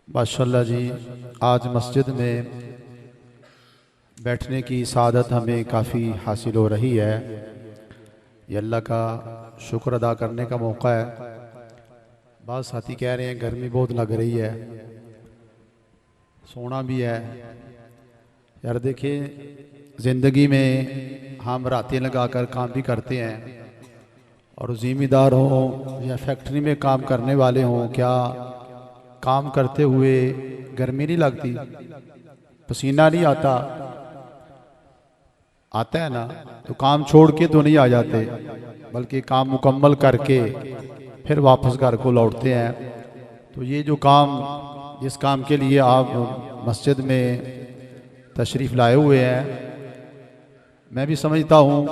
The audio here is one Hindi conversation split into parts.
माशाल्लाह जी, आज मस्जिद में बैठने की सादत हमें काफ़ी हासिल हो रही है। ये अल्लाह का शुक्र अदा करने का मौका है। बाद साथी कह रहे हैं गर्मी बहुत लग रही है, सोना भी है। यार देखिए, ज़िंदगी में हम रातें लगाकर काम भी करते हैं, और ज़िम्मेदार हों या फैक्ट्री में काम करने वाले हों, क्या काम करते हुए गर्मी नहीं लगती? पसीना नहीं आता? आता है ना। तो काम छोड़ के तो नहीं आ जाते, बल्कि काम मुकम्मल करके फिर वापस घर को लौटते हैं। तो ये जो काम, जिस काम के लिए आप मस्जिद में तशरीफ़ लाए हुए हैं, मैं भी समझता हूँ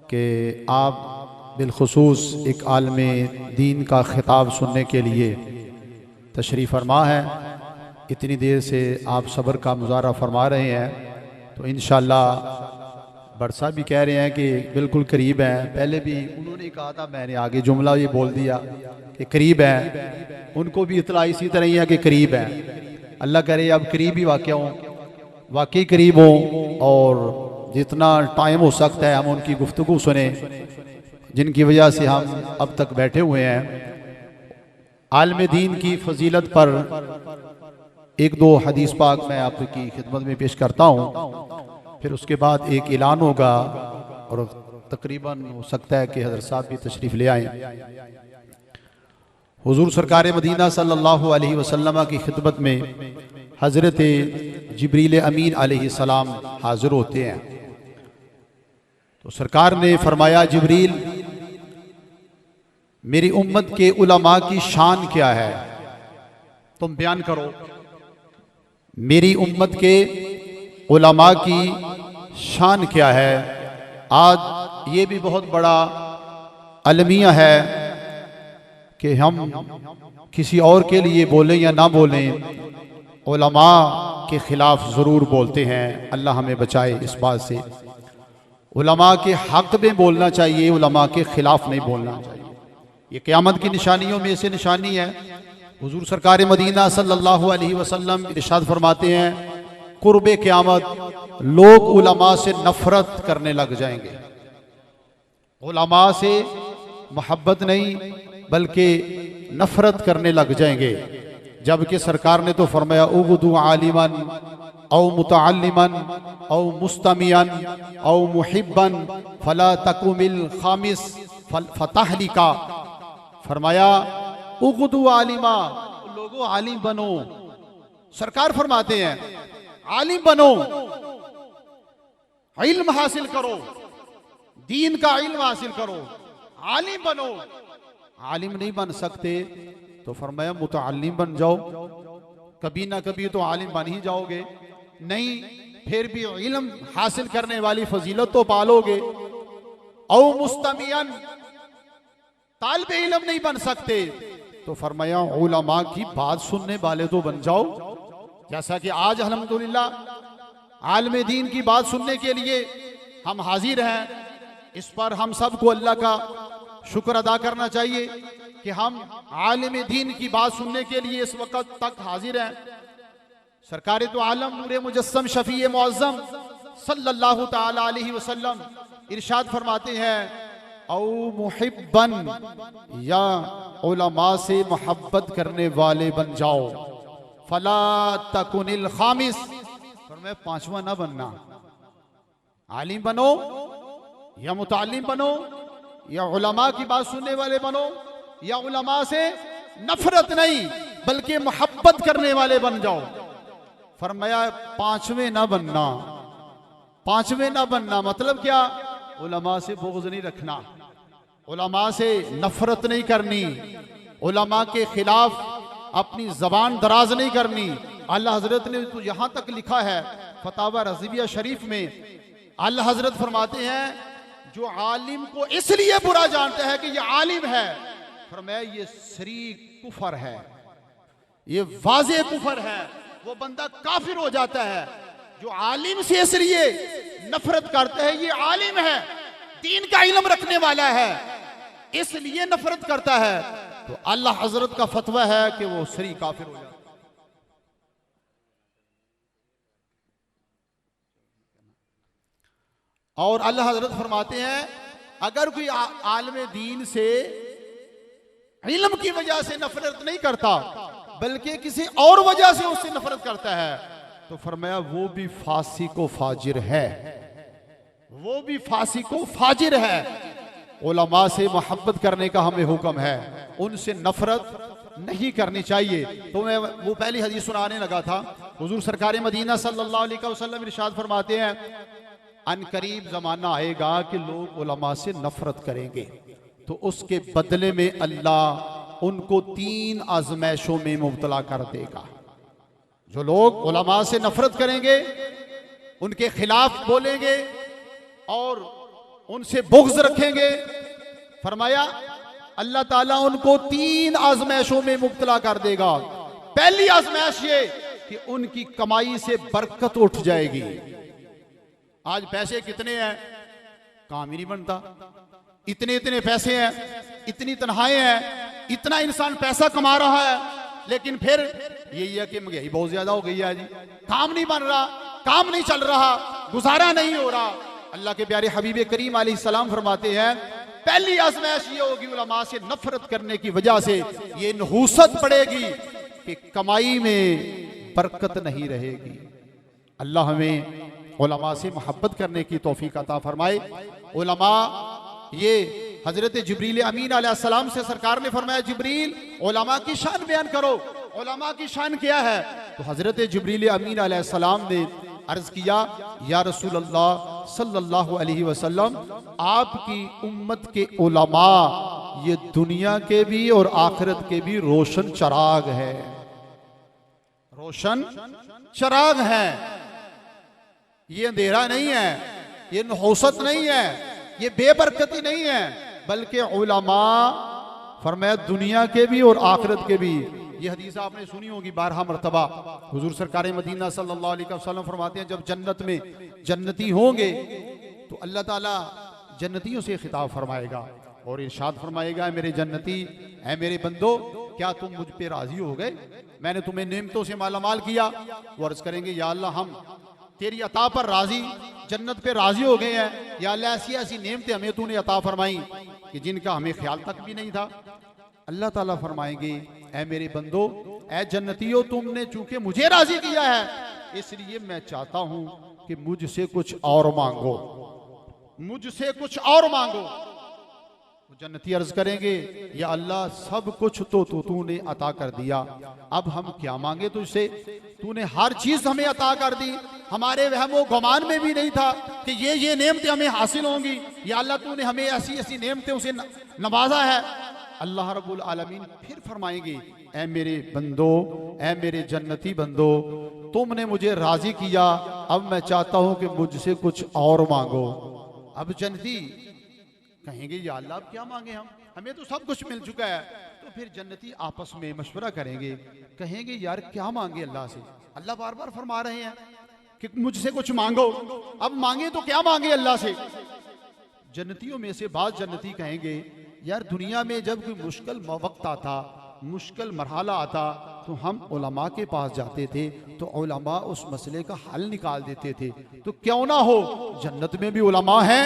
कि आप बिलखुसूस एक आलमे दीन का खिताब सुनने के लिए तशरीफ़ फरमा है। इतनी देर से आप सब्र का मुजाहरा फरमा रहे हैं, तो इंशाअल्लाह बरसा भी कह रहे हैं कि बिल्कुल करीब हैं। पहले भी उन्होंने कहा था, मैंने आगे जुमला ये बोल दिया कि करीब हैं। उनको भी इतला इसी तरह ही है कि करीब हैं। अल्लाह करे अब करीब ही वाकई करीब हों, और जितना टाइम हो सकता है हम उनकी गुफ्तगू सुने, जिनकी वजह से हम अब तक बैठे हुए हैं। आलम दीन की फजीलत पर एक दो हदीस पाक मैं आपकी खिदमत में पेश करता हूँ, फिर उसके बाद एक ऐलान होगा, और तकरीबन हो सकता है कि हज़रत साहब भी तशरीफ़ ले आएँ। हुजूर सरकार मदीना सल्लल्लाहु अलैहि वसल्लम की खिदमत में हज़रत जिब्रील अमीन अलैहिस्सलाम हाज़िर होते हैं। तो सरकार ने फरमाया, जिब्रील, मेरी उम्मत के उलमा की शान क्या है, तुम बयान करो। मेरी उम्मत के उलमा की शान क्या है। आज ये भी बहुत बड़ा अलमिया है कि हम किसी और के लिए बोलें या ना बोलें, उलमा के खिलाफ ज़रूर बोलते हैं। अल्लाह हमें बचाए इस बात से। उलमा के हक़ में बोलना चाहिए, उलमा के खिलाफ नहीं बोलना चाहिए। ये क़यामत की निशानियों में से निशानी है। हुजूर सरकार मदीना सल्लल्लाहु अलैहि वसल्लम इरशाद फरमाते हैं, कुर्बे क़यामत लोग उलमा से नफरत करने लग जाएंगे। उलमा से मोहब्बत नहीं बल्कि नफरत करने लग जाएंगे। जबकि सरकार ने तो फरमाया, उगदू आलिमन औ मुतअल्लिमन औ मुस्तमियन औ मुहिब्बन फला तकुमिल खामिस फतहलिका। फरमाया, उगदू आलिमा, लोगों आलिम बनो। सरकार फरमाते हैं, आलिम बनो, इल्म हासिल करो, दीन का इल्म हासिल करो, आलिम बनो। आलिम नहीं बन सकते तो फरमाया मुतअल्लिम बन जाओ, कभी ना कभी तो आलिम बन ही जाओगे। नहीं फिर भी इल्म हासिल करने वाली फजीलत तो पालोगे। औ मुस्तमियन, तालिब इल्म नहीं बन सकते तो फरमाया उलमा की बात सुनने वाले तो बन जाओ। जैसा कि आज अल्हम्दुलिल्लाह आलमे दीन की बात सुनने के लिए हम हाजिर हैं। इस पर हम सबको अल्लाह का शुक्र अदा करना चाहिए कि हम आलमे दीन की बात सुनने के लिए इस वक्त तक हाजिर हैं। सरकार तो आलम नूरे मुजस्सम शफी मुअज़्ज़म सल्लल्लाहु ताला अलैहि वसल्लम इरशाद फरमाते हैं, औ मुहिब्बन, या उलमा से मोहब्बत करने वाले बन जाओ। फला तकुनिल खामिस, फरमाया पांचवा ना बनना। आलिम बनो या मुतालिम बनो या उलमा की बात सुनने वाले बनो, या उलमा से नफरत नहीं बल्कि मोहब्बत करने वाले बन जाओ। फरमाया पांचवें ना बनना। पांचवें ना बनना मतलब क्या? उलमा से बुग़्ज़ नहीं रखना, उलमा से नफरत नहीं करनी, उलमा के खिलाफ अपनी जबान दराज नहीं करनी। अल्लाह हजरत ने तो यहां तक लिखा है फतावा रज़विया शरीफ में, अल्लाह हजरत फरमाते हैं, जो आलिम को इसलिए बुरा जानता है कि यह आलिम है, फरमाया ये सरी कुफर है, ये वाज़े कुफर है, वो बंदा काफिर हो जाता है। जो आलिम से इसलिए नफरत करता है, ये आलिम है, दीन का इल्म रखने वाला है, इसलिए नफरत करता है, तो अल्लाह हजरत का फतवा है कि वो सरी काफिर हो जाता है। और अल्लाह हजरत फरमाते हैं अगर कोई आलिम दीन से इल्म की वजह से नफरत नहीं करता बल्कि किसी और वजह से उससे नफरत करता है तो फरमाया वो भी फासिक व फाजिर है, वो भी फासिक व फाजिर है। उलमा से मोहब्बत करने का हमें हुक्म है, उनसे नफरत नहीं करनी चाहिए। तो मैं वो पहली हदीस सुनाने लगा था। हुजूर सरकार मदीना सल्लल्लाहु अलैहि वसल्लम इरशाद फरमाते हैं अनकरीब जमाना आएगा कि लोग उलमा से नफरत करेंगे तो उसके बदले में अल्लाह उनको 3 आजमाइशों में मुब्तला कर देगा। जो लोग उलमा से नफरत करेंगे, उनके खिलाफ बोलेंगे और उनसे बुग़्ज़ रखेंगे, फरमाया अल्लाह ताला उनको 3 आजमाइशों में मुब्तला कर देगा। पहली आजमाइश ये कि उनकी कमाई से बरकत उठ जाएगी। आज पैसे कितने हैं, काम ही नहीं बनता। इतने इतने पैसे हैं, इतनी तनख्वाहें हैं, इतना इंसान पैसा कमा रहा है, लेकिन फिर यही है कि महंगाई बहुत ज्यादा हो गई है जी, काम नहीं बन रहा, काम नहीं चल रहा, गुजारा नहीं हो रहा। अल्लाह के प्यारे हबीब करीम अलैहिस्सलाम फरमाते हैं पहली आज़माइश ये होगी उलमा से नफरत करने की वजह से ये नहूसत पड़ेगी कि कमाई में बरकत नहीं रहेगी। अल्लाह हमें उलमा से मोहब्बत करने की तौफीक अता फरमाए। उलमा ये हजरत जिब्रील अमीन अलैहिस्सलाम से सरकार ने फरमाया जिब्रील उलमा की शान बयान करो। उलमा की शान क्या है? तो हजरत जिब्रील अमीन अलैहिस्सलाम ने अर्ज किया या रसूल अल्लाह सल्लल्लाहु अलैहि वसल्लम आपकी उम्मत के उलमा ये दुनिया के भी और आखिरत के भी रोशन चराग है, रोशन चराग है। ये अंधेरा नहीं है, ये नहूसत नहीं है, ये बेबरकती नहीं है, बल्कि उलमा फरमाया दुनिया के भी और आखिरत के भी। ये हदीस आपने सुनी होगी 12 मरतबा। हुजूर सरकार मदीना सल्लल्लाहु अलैहि वसल्लम फरमाते हैं जब जन्नत में जन्नती होंगे तो अल्लाह ताला जन्नतियों से खिताब फरमाएगा और इरशाद फरमाएगा मेरे जन्नती, ऐ मेरे बंदो, क्या तुम मुझ पे राजी हो गए? मैंने तुम्हें नेमतों से मालामाल किया। वो अर्ज करेंगे या अल्लाह हम तेरी अता पर राजी, जन्नत पे राजी हो गए हैं। या अल्लाह ऐसी ऐसी नेमतें हमें तूने अता फरमाई कि जिनका हमें ख्याल तक भी नहीं था। अल्लाह ताला फरमाएंगे ऐ मेरे बंदो, ऐ जन्नतियों, तुमने चूंकि मुझे राजी किया है इसलिए मैं चाहता हूं कि मुझसे कुछ और मांगो, मुझसे कुछ और मांगो। जन्नती अर्ज करेंगे या अल्लाह सब कुछ तो तूने अता कर दिया, अब हम क्या मांगे तुझसे? तूने हर चीज हमें अता कर दी, हमारे वहमो गुमान में भी नहीं था कि ये नेमतें हमें हासिल होंगी। या अल्लाह तूने हमें ऐसी ऐसी नेमतें से नवाजा है। अल्लाह रब्बुल आलमीन फिर फरमाएंगे ऐ मेरे बंदो, ऐ मेरे जन्नती बंदो, तुमने मुझे राजी किया, अब मैं चाहता हूं कि मुझसे कुछ और मांगो। अब जन्नती कहेंगे या अल्लाह अब क्या मांगे हम, हमें तो सब कुछ मिल चुका है। तो फिर जन्नती आपस में मशवरा करेंगे, कहेंगे यार क्या मांगे अल्लाह से? अल्लाह बार बार फरमा रहे हैं कि मुझसे कुछ मांगो, अब मांगे तो क्या मांगे अल्लाह से? जन्नतियों में से बाद जन्नती कहेंगे यार दुनिया में जब कोई मुश्किल वक्त आता, मुश्किल मरहला आता तो हम उलमा के पास जाते थे तो उलमा उस मसले का हल निकाल देते थे। तो क्यों ना हो जन्नत में भी उलमा हैं,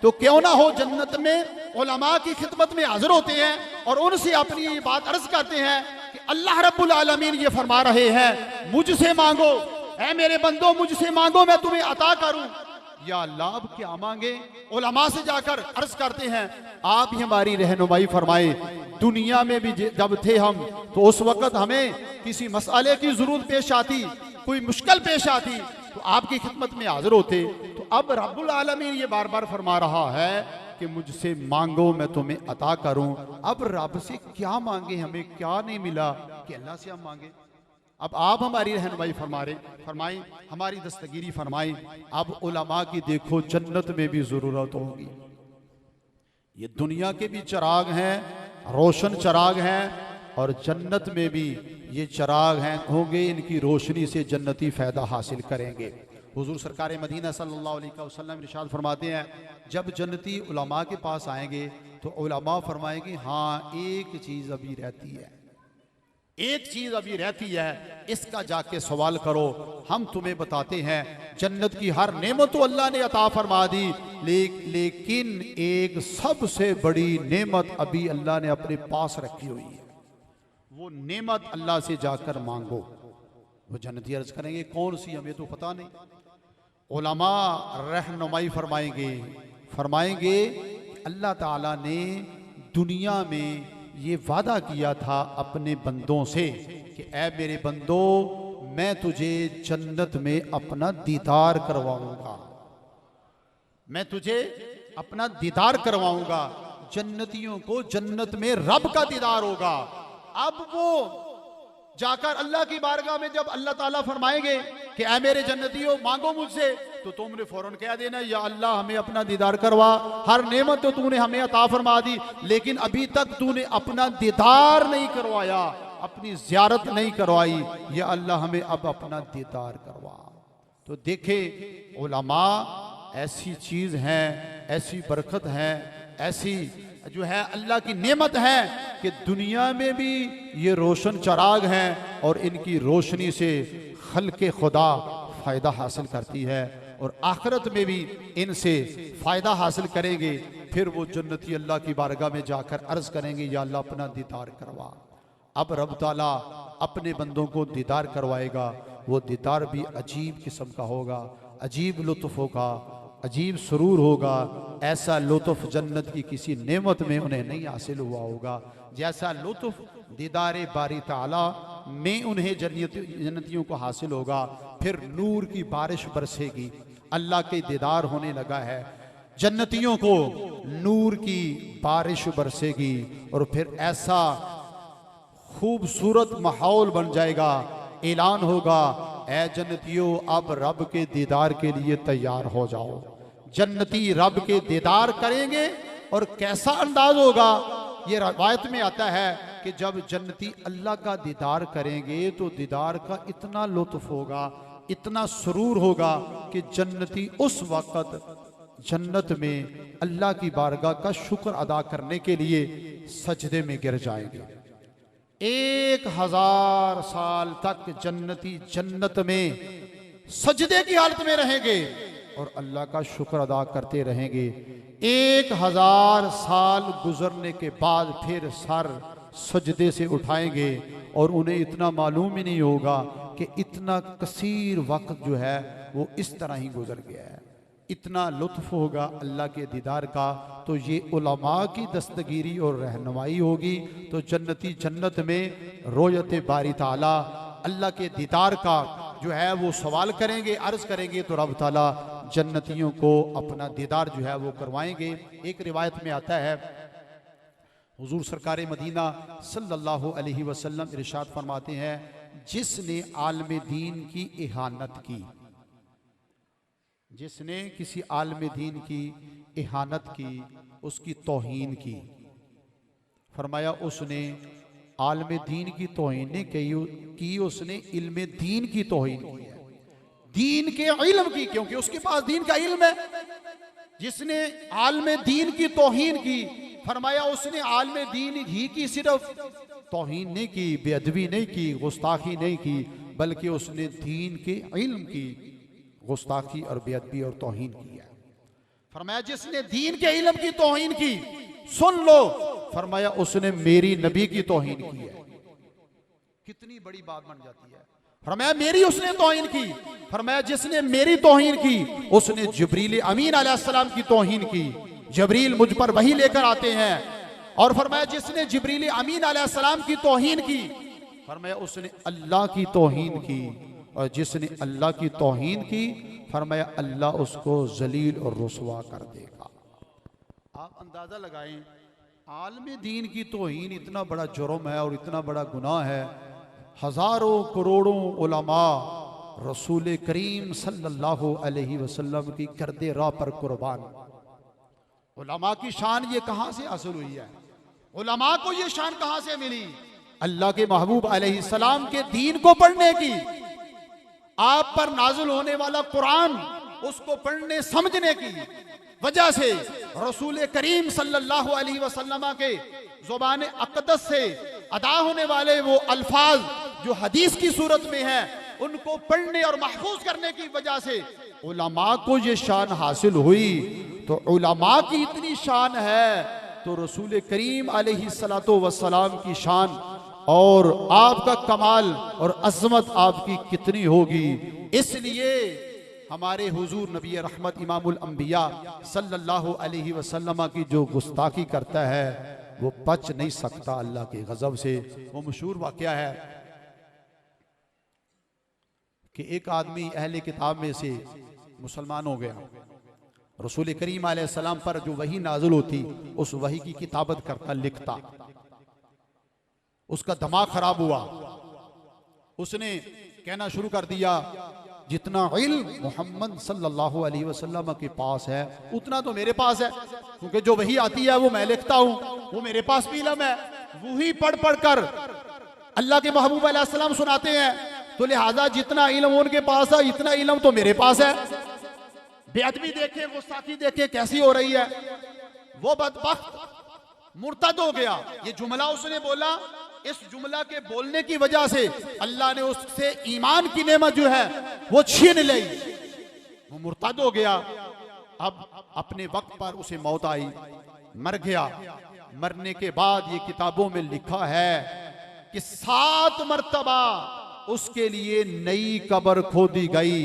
तो क्यों ना हो जन्नत में उलमा की खिदमत में हाजिर होते हैं और उनसे अपनी ये बात अर्ज करते हैं कि अल्लाह रब्बुल आलमीन ये फरमा रहे हैं मुझसे मांगो, ऐ मेरे बंदो मुझसे मांगो मैं तुम्हें अता करूं। या अल्लाह अब क्या मांगे? उलमा से जाकर अर्ज करते हैं आप ही हमारी रहनुमाई फरमाए। दुनिया में भी जब थे हम तो उस वक्त हमें किसी मसले की जरूरत पेश आती, कोई मुश्किल पेश आती तो आपकी खिदमत में हाजिर होते। तो अब रब्बुल आलमीन ये बार बार फरमा रहा है कि मुझसे मांगो मैं तुम्हें अता करूं। अब रब से क्या मांगे, हमें क्या नहीं मिला कि अल्लाह से हम मांगे? अब आप हमारी रहनुमाई फरमाएं, हमारी दस्तगीरी फरमाएं। अब उलमा की देखो जन्नत में भी जरूरत होगी। ये दुनिया के भी चिराग हैं, रोशन चिराग हैं, और जन्नत में भी ये चिराग हैं होंगे, इनकी रोशनी से जन्नती फायदा हासिल करेंगे। हुजूर सरकार मदीना सल्लल्लाहु अलैहि वसल्लम इरशाद फरमाते हैं जब जन्नती उलमा के पास आएंगे तो उलमा फरमाएंगे हाँ एक चीज अभी रहती है, एक चीज अभी रहती है इसका जाके सवाल करो। हम तुम्हें बताते हैं जन्नत की हर नेमत तो अल्लाह ने अता फरमा दी, लेकिन एक सबसे बड़ी नेमत अभी अल्लाह ने अपने पास रखी हुई है। वो नेमत अल्लाह से जाकर मांगो। वो जन्नती अर्ज करेंगे कौन सी, हमें तो पता नहीं। उलमा रहनुमाई फरमाएंगे अल्लाह ताला ने दुनिया में ये वादा किया था अपने बंदों से कि ऐ मेरे बंदो, मैं तुझे जन्नत में अपना दीदार करवाऊंगा, मैं तुझे अपना दीदार करवाऊंगा। जन्नतियों को जन्नत में रब का दीदार होगा। अब वो जाकर अल्लाह की बारगाह में जब अल्लाह ताला फरमाएंगे कि ऐ मेरे जन्नतियों मांगो मुझसे, तो तुमने फौरन कह देना या अल्लाह हमें अपना दीदार करवा। हर नेमत तो तूने हमें अता फरमा दी, लेकिन अभी तक तूने अपना दीदार नहीं करवाया, अपनी ज़ियारत नहीं करवाई। या अल्लाह हमें अब अपना दीदार करवा। तो देखे उलमा ऐसी चीज़ है, ऐसी बरकत है, ऐसी जो है अल्लाह की नेमत है कि दुनिया में भी ये रोशन चराग हैं और इनकी रोशनी से खल्के खुदा फ़ायदा हासिल करती है और आखिरत में भी इनसे फ़ायदा हासिल करेंगे। फिर वो जन्नती अल्लाह की बारगाह में जाकर अर्ज़ करेंगे या अल्लाह अपना दीदार करवा। अब रब ताला अपने बंदों को दीदार करवाएगा। वो दीदार भी अजीब किस्म का होगा, अजीब लुत्फ़ होगा, अजीब सुरूर होगा। ऐसा लुत्फ़ जन्नत की किसी नेमत में उन्हें नहीं हासिल हुआ होगा जैसा लुत्फ़ दीदारे बारी ताला में उन्हें जन्नतियों को हासिल होगा। फिर नूर की बारिश बरसेगी, अल्लाह के दीदार होने लगा है, जन्नतियों को नूर की बारिश बरसेगी और फिर ऐसा खूबसूरत माहौल बन जाएगा। ऐलान होगा ऐ जन्नतियों अब रब के दीदार के लिए तैयार हो जाओ। जन्नती रब के दीदार करेंगे और कैसा अंदाज होगा। ये रवायत में आता है कि जब जन्नती अल्लाह का दीदार करेंगे तो दीदार का इतना लुत्फ़ होगा, इतना सुरूर होगा कि जन्नती उस वक़्त जन्नत में अल्लाह की बारगाह का शुक्र अदा करने के लिए सजदे में गिर जाएंगे। 1000 साल तक जन्नती जन्नत में सजदे की हालत में रहेंगे और अल्लाह का शुक्र अदा करते रहेंगे। 1000 साल गुजरने के बाद फिर सर सजदे से उठाएंगे और उन्हें इतना मालूम ही नहीं होगा कि इतना कसीर वक्त जो है वो इस तरह ही गुजर गया है। इतना लुत्फ़ होगा अल्लाह के दीदार का। तो ये उलमा की दस्तगीरी और रहनुमाई होगी। तो जन्नती जन्नत में रोयत बारी ताला अल्लाह के दीदार का जो है वो सवाल करेंगे, अर्ज़ करेंगे, तो रब ताला जन्नतियों को अपना दीदार जो है वो करवाएंगे। एक रिवायत में आता है हुजूर सरकार मदीना सल्लल्लाहु अलैहि वसल्लम इरशाद फरमाते हैं, जिसने आलम दीन की इहानत की, जिसने किसी आलम दीन की इहानत की, उसकी तौहीन फरमाया उसने आलम दीन की तौहीन नहीं की, उसने इल्म दीन की तौहीन की है, दीन के इल्म की, क्योंकि उसके पास दीन का इल्म है। जिसने आलम दीन की तौहीन की, फरमाया उसने आलम दीन ही की सिर्फ तौहीन नहीं की, बेअदबी नहीं की, गुस्ताखी नहीं की, बल्कि उसने दीन के इल्म की गुस्ताखी और बेअदबी और तौहीन की है। फरमाया जिसने दीन के इल्म की तौहीन की, सुन लो, फरमाया उसने मेरी नबी की तौहीन की है। कितनी बड़ी बात बन जाती है। फरमाया मेरी उसने तौहीन की, फरमाया जिसने मेरी तौहीन की उसने जिब्रील अमीन अलैहिस्सलाम की तौहीन की। जिब्रील मुझ पर वही लेकर आते हैं। और फरमाया जिसने जिब्रील अमीन अलैहिस्सलाम की तौहीन की, फरमाया उसने अल्लाह की तौहीन की। और जिसने अल्लाह की तौहीन की, फरमाया अल्लाह उसको जलील और रुसवा कर देगा। आप अंदाजा लगाएं, आलम दीन की तौहीन इतना बड़ा जुर्म है और इतना बड़ा गुनाह है। हजारों करोड़ों उलमा रसूल करीम सल्लल्लाहु अलैहि वसल्लम की गर्दे राह पर कुर्बान। उलमा की शान ये कहां से हासिल हुई है? उलमा को ये शान कहां से मिली? अल्लाह के महबूब अलैहिस्सलाम के दीन को पढ़ने की, आप पर नाज़िल होने वाला कुरान उसको पढ़ने समझने की वजह से रसूल करीम सल्लल्लाहु अलैहि वसल्लम के ज़ुबान अक़दस से अदा होने वाले वो अल्फाज जो हदीस की सूरत में है, उनको पढ़ने और महफूज करने की वजह से उलमा को ये शान हासिल हुई। तो उलमा की इतनी शान है तो रसूल करीम अलैहिस्सलातु वस्सलाम की शान और आपका कमाल और अज़मत आपकी कितनी होगी। इसलिए हमारे हुजूर नबी रहमत इमामुल अंबिया सल्लल्लाहु अलैहि वसल्लम की जो गुस्ताखी करता है वो बच नहीं सकता अल्लाह के गजब से। वो मशहूर वाकया है कि एक आदमी अहले किताब में से मुसलमान हो गया, रसूल करीम अलैहिस्सलाम पर जो वही नाज़िल होती उस वही की किताबत करता, लिखता। उसका दिमाग खराब हुआ, उसने कहना शुरू कर दिया जितना इल्म मोहम्मद सल्लल्लाहु अलैहि वसल्लम के पास है उतना तो मेरे पास है, क्योंकि जो वही आती है वो मैं लिखता हूं, वो मेरे पास भी इल्म है। वही पढ़ पढ़ कर अल्लाह के महबूब अलैहि सलाम सुनाते हैं, तो लिहाजा जितना इल्म उनके पास है इतना इल्म तो मेरे पास है। बेअदबी देखे, गुस्ताखी देखे कैसी हो रही है। वो बदबख्त मुर्तद हो गया। ये जुमला उसने बोला, इस जुमला के बोलने की वजह से अल्लाह ने उससे ईमान की नेमत जो है वो छीन ली, वो मुर्तद हो गया। अब अपने वक्त पर उसे मौत आई, मर गया। मरने के बाद ये किताबों में लिखा है कि 7 मरतबा उसके लिए नई कब्र खोदी गई।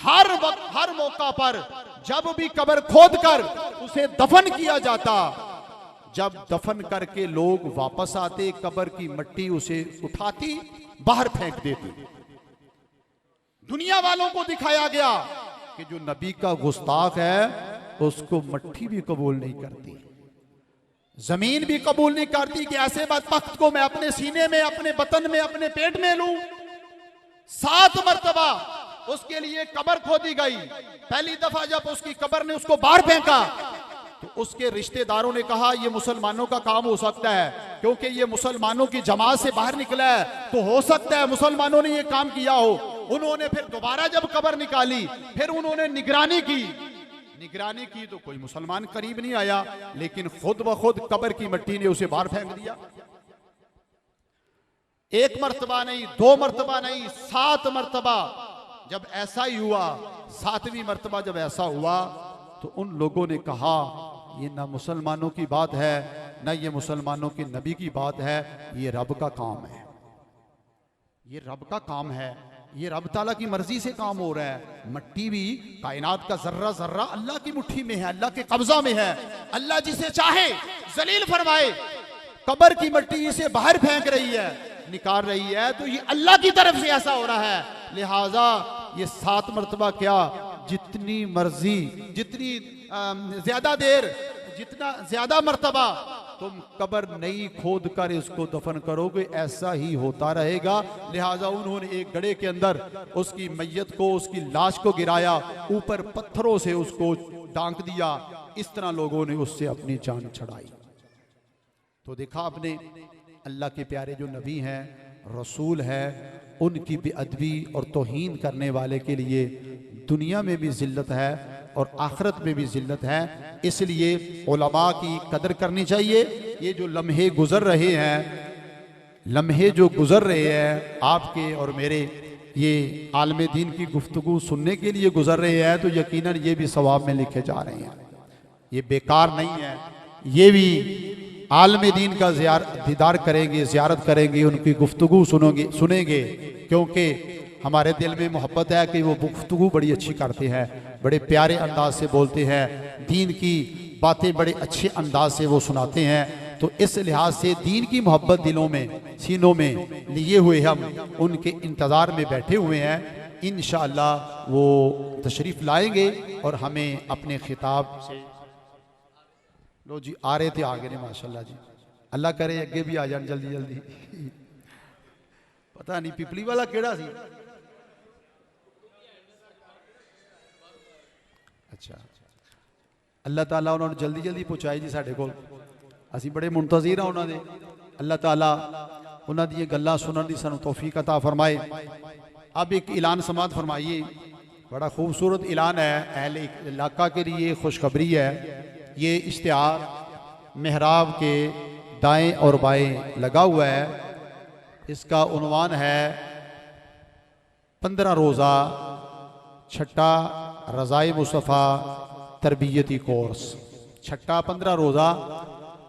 हर वक्त हर मौका पर जब भी कब्र खोद कर उसे दफन किया जाता, जब दफन करके लोग वापस आते कब्र की मिट्टी उसे उठाती बाहर फेंक देती। दुनिया वालों को दिखाया गया कि जो नबी का गुस्ताख है उसको मिट्टी भी कबूल नहीं करती, जमीन भी कबूल नहीं करती कि ऐसे बदबख्त को मैं अपने सीने में, अपने बतन में, अपने पेट में लूं। 7 मरतबा उसके लिए कब्र खोदी गई। पहली दफा जब उसकी कब्र ने उसको बाहर फेंका तो उसके रिश्तेदारों ने कहा ये मुसलमानों का काम हो सकता है, क्योंकि ये मुसलमानों की जमात से बाहर निकला है तो हो सकता है मुसलमानों ने ये काम किया हो। उन्होंने फिर दोबारा जब कब्र निकाली फिर उन्होंने निगरानी की तो कोई मुसलमान करीब नहीं आया, लेकिन खुद ब खुद कब्र की मिट्टी ने उसे बाहर फेंक दिया। 1 मरतबा नहीं, 2 मरतबा नहीं, 7 मरतबा जब ऐसा ही हुआ। 7वीं मरतबा जब ऐसा हुआ तो उन लोगों ने कहा ये ना मुसलमानों की बात है ना ये मुसलमानों के नबी की बात है, ये रब का काम है, ये रब का काम है, ये रब ताला की मर्जी से काम हो रहा है। मिट्टी भी, कायनात का जर्रा जर्रा अल्लाह की मुट्ठी में है, अल्लाह के कब्जा में है। अल्लाह जिसे चाहे जलील फरमाए, कब्र की मिट्टी इसे बाहर फेंक रही है, निकाल रही है, तो ये अल्लाह की तरफ से ऐसा हो रहा है। लिहाजा ये 7 मरतबा क्या, जितनी मर्जी, जितनी ज्यादा देर, जितना ज्यादा मरतबा तुम कब्र नहीं खोद कर इसको दफन करोगे ऐसा ही होता रहेगा। लिहाजा उन्होंने एक गड्ढे के अंदर उसकी मैयत को, उसकी लाश को गिराया, ऊपर पत्थरों से उसको डांक दिया। इस तरह लोगों ने उससे अपनी जान छड़ाई। तो देखा आपने अल्लाह के प्यारे जो नबी हैं, रसूल है, उनकी बेअदबी और तौहीन करने वाले के लिए दुनिया में भी जिल्लत है और आखिरत में भी जिल्लत है। इसलिए उलमा की कदर करनी चाहिए। ये जो लम्हे गुजर रहे हैं, लम्हे जो गुजर रहे हैं आपके और मेरे, ये आलम दीन की गुफ्तगू सुनने के लिए गुजर रहे हैं, तो यकीनन ये भी सवाब में लिखे जा रहे हैं, ये बेकार नहीं है। ये भी आलम दीन का दीदार करेंगे, ज़ियारत करेंगे, उनकी गुफ्तगू सुनेंगे, क्योंकि हमारे दिल में मोहब्बत है कि वो गुफ्तगू बड़ी अच्छी करते हैं, बड़े प्यारे अंदाज से बोलते हैं, दीन की बातें बड़े अच्छे अंदाज से वो सुनाते हैं। तो इस लिहाज से दीन की मोहब्बत दिलों में, सीनों में लिए हुए हम उनके इंतज़ार में बैठे हुए हैं। इंशाअल्लाह वो तशरीफ़ लाएंगे और हमें अपने खिताब से, लो जी आ रहे थे आगे ने माशाल्लाह जी, अल्लाह करे अगे भी आ जाए जल्दी जल्दी। पता नहीं पिपली वाला केड़ा सी, अच्छा अल्लाह ताला उन्होंने जल्दी जल्दी पहुँचाई जी साढ़े कोल, असी बड़े मुंतज़िर हाँ उन्होंने। अल्लाह ताला उन्होंने दी गल्लां सुनने की सानू तौफीक अता फरमाए। अब एक ऐलान समात फरमाइए, बड़ा खूबसूरत ऐलान है, अहले इलाका के लिए खुशखबरी है। ये इश्तिहार मेहराब के दाएं और बाएं लगा हुआ है। इसका उन्वान है 15 रोज़ा छठा रज़ाए मुस्तफ़ा तरबियती कोर्स। छठा 15 रोज़ा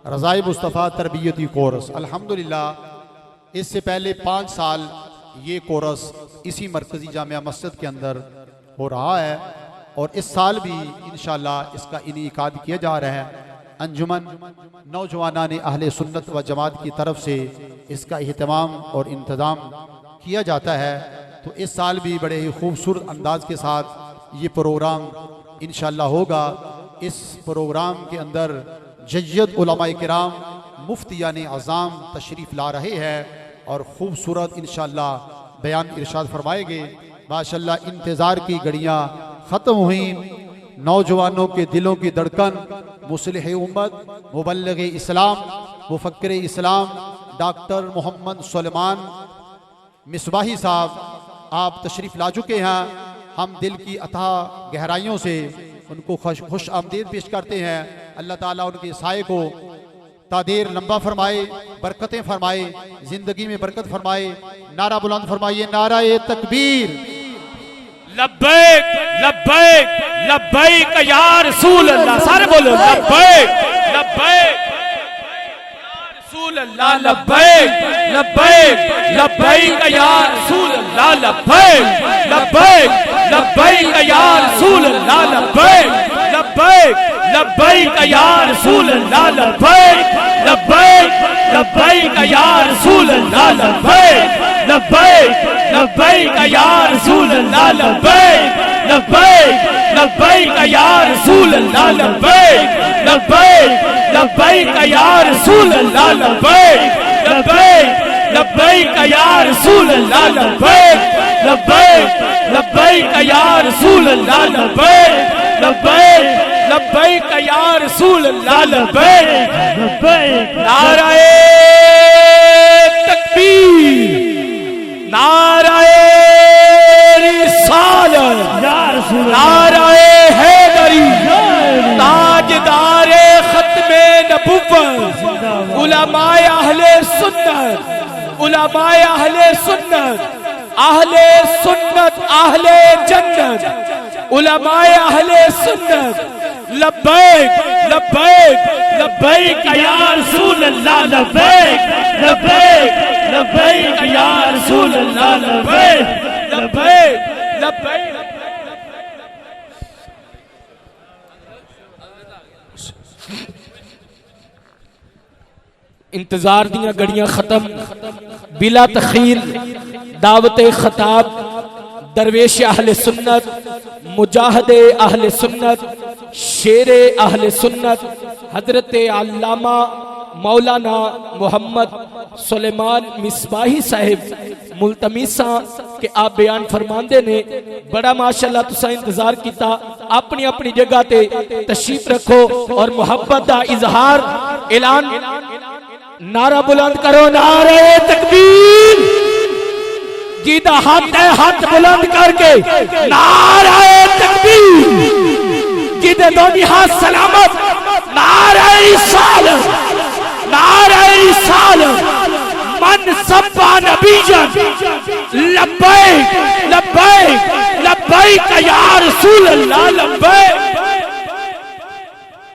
रज़ाए मुस्तफ़ा तरबियती कोर्स। अल्हम्दुलिल्लाह इससे पहले 5 साल ये कोर्स इसी मरकज़ी जामिया मस्जिद के अंदर हो रहा है और इस साल भी इंशाअल्लाह इसका इनेकाद किया जा रहा है। अंजुमन नौजवाना ने अहले सुन्नत व जमात की तरफ से इसका अहतमाम और इंतज़ाम किया जाता है। तो इस साल भी बड़े ही खूबसूरत अंदाज के साथ ये प्रोग्राम इंशाअल्लाह होगा। इस प्रोग्राम के अंदर जय्यद उलमाए किराम मुफ्तियान आज़ाम तशरीफ़ ला रहे हैं और ख़ूबसूरत इंशाअल्लाह बयान इरशाद फरमाएंगे। माशाअल्लाह इंतज़ार की घड़ियाँ ख़त्म हुई। नौजवानों के दिलों की धड़कन मुस्लिह उम्मत मुबल्लिग इस्लाम मुफक्किर इस्लाम डॉक्टर मोहम्मद सुलेमान मिसबाही साहब आप तशरीफ़ ला चुके हैं। हम दिल की अथाह गहराइयों से उनको खुश आमदीद पेश करते हैं। अल्लाह ताला उनके साए को तादेर लंबा फरमाए, बरकतें फरमाए, जिंदगी में बरकत फरमाए। नारा बुलंद फरमाइए, नारा ए तकबीर। लब्बैक लब्बैक लब्बैक या रसूल अल्लाह। सारे बोलो लब्बैक लब्बैक रसूल अल्लाह। लब्बैक लब्बैक लब्बैक या रसूल अल्लाह। लब्बैक लब्बैक लब्बैक या रसूल अल्लाह। लब्बैक लब्बैक लब्बैक या रसूल अल्लाह। लब्बैक लब्बैक लब्बैक या रसूल अल्लाह। लब्बैक लब्बैक लब्बैक या रसूल अल्लाह। लब्बैक लब्बैक लब्बैक या रसूल अल्लाह। लब्बैक लब्बैक लब्बैक या रसूल अल्लाह। लब्बैक लब्बैक लब्बैक या रसूल अल्लाह। लब्बैक लब्बैक लब्बैक या रसूल अल्लाह। लब्बैक लब्बैक लब्बैक या रसूल अल्लाह। लब्बैक लब्बैक। नाराए तकबीर, नाराए रिसालत, नाराए हैदरी, ताजदारे खत्मे नबुव्वत, उलमाए अहले सुन्नत, उलमाए अहले सुन्नत, अहले सुन्नत अहले जन्नत, उलमाए अहले सुन्नत। लब्बैक लब्बैक लब्बैक या रसूल अल्लाह। लब्बैक लब्बैक लब्बैक या रसूल अल्लाह। लब्बैक लब्बैक लब्बैक। इंतजार दियां घड़ियां खत्म। बिला तखीर दावत खताब दरवेश अहले सुन्नत, मुजाहिदे अहले सुन्नत, शेरे अहले सुन्नत हजरत अल्लामा मौलाना मोहम्मद सुलेमान मिसबाही साहिब मुल्तमीसा के आप बयान फरमांदे ने। बड़ा माशाअल्लाह तुसा इंतजार किया। अपनी अपनी जगह ते तशरीफ रखो और मोहब्बत का इजहार ऐलान। नारा बुलंद करो, नारे तकबीर। जीदा हाथ है हाथ बुलंद करके नारे तकबीर। जीदे दोनों हाथ सलामत, नारे रिसालत, नारे रिसालत। मन सब्बा नबीजन लब्बैक लब्बैक लब्बैक या रसूल अल्लाह। लब्बैक